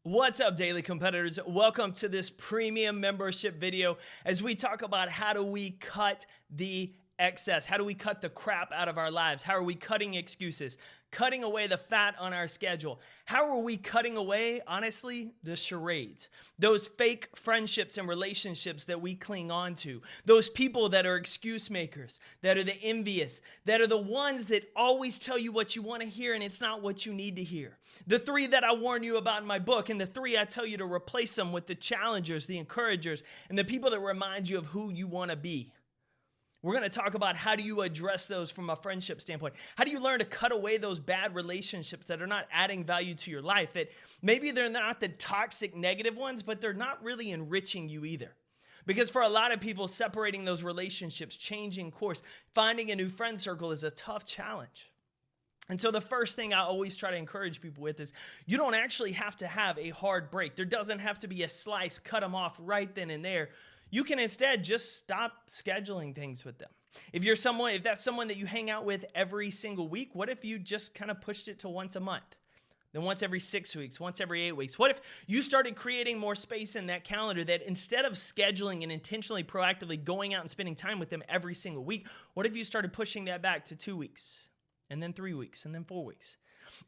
What's up, daily competitors? Welcome to this premium membership video as we talk about how do we cut the excess? How do we cut the crap out of our lives? How are we cutting excuses? Cutting away the fat on our schedule. How are we cutting away, honestly, the charades? Those fake friendships and relationships that we cling on to. Those people that are excuse makers, that are the envious, that are the ones that always tell you what you want to hear and it's not what you need to hear. The three that I warn you about in my book, and the three I tell you to replace them with the challengers, the encouragers, and the people that remind you of who you want to be. We're going to talk about how do you address those from a friendship standpoint. How do you learn to cut away those bad relationships that are not adding value to your life, that maybe they're not the toxic negative ones, but they're not really enriching you either. Because for a lot of people, separating those relationships, changing course, finding a new friend circle is a tough challenge. And so the first thing I always try to encourage people with is you don't actually have to have a hard break. There doesn't have to be a slice, cut them off right then and there. You can instead just stop scheduling things with them. If that's someone that you hang out with every single week, what if you just kind of pushed it to once a month? Then once every 6 weeks, once every 8 weeks. What if you started creating more space in that calendar that instead of scheduling and intentionally, proactively going out and spending time with them every single week, what if you started pushing that back to 2 weeks and then 3 weeks and then 4 weeks?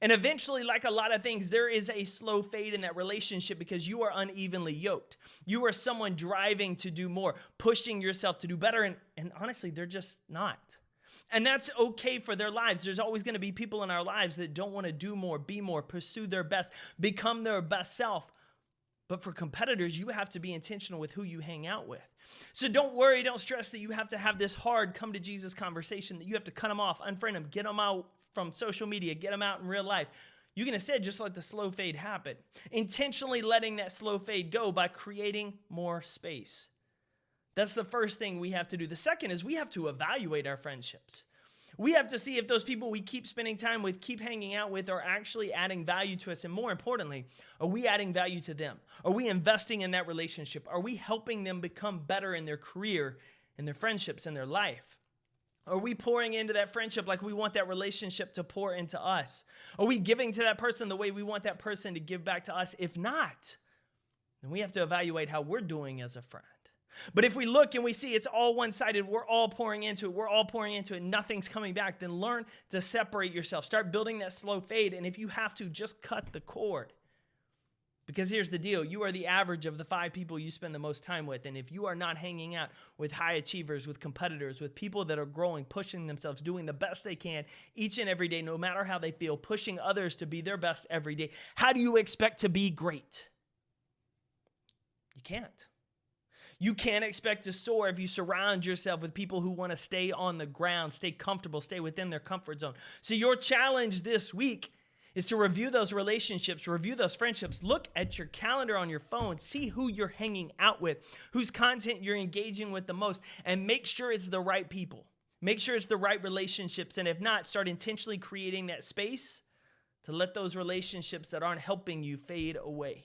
And eventually, like a lot of things, there is a slow fade in that relationship because you are unevenly yoked. You are someone driving to do more, pushing yourself to do better, and honestly, they're just not. And that's okay for their lives. There's always going to be people in our lives that don't want to do more, be more, pursue their best, become their best self. But for competitors, you have to be intentional with who you hang out with. So don't worry, don't stress that you have to have this hard come to Jesus conversation, that you have to cut them off, unfriend them, get them out from social media, get them out in real life. You can instead just let the slow fade happen. Intentionally letting that slow fade go by creating more space. That's the first thing we have to do. The second is we have to evaluate our friendships. We have to see if those people we keep spending time with, keep hanging out with, are actually adding value to us. And more importantly, are we adding value to them? Are we investing in that relationship? Are we helping them become better in their career, in their friendships, in their life? Are we pouring into that friendship like we want that relationship to pour into us? Are we giving to that person the way we want that person to give back to us? If not, then we have to evaluate how we're doing as a friend. But if we look and we see it's all one-sided, we're all pouring into it, nothing's coming back, then learn to separate yourself. Start building that slow fade, and if you have to, just cut the cord. Because here's the deal, you are the average of the 5 people you spend the most time with, and if you are not hanging out with high achievers, with competitors, with people that are growing, pushing themselves, doing the best they can each and every day, no matter how they feel, pushing others to be their best every day, how do you expect to be great? You can't. You can't expect to soar if you surround yourself with people who want to stay on the ground, stay comfortable, stay within their comfort zone. So your challenge this week is to review those relationships, review those friendships, look at your calendar on your phone, see who you're hanging out with, whose content you're engaging with the most, and make sure it's the right people. Make sure it's the right relationships, and if not, start intentionally creating that space to let those relationships that aren't helping you fade away.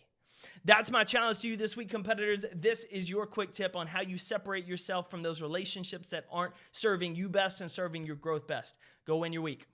That's my challenge to you this week, competitors. This is your quick tip on how you separate yourself from those relationships that aren't serving you best and serving your growth best. Go win your week.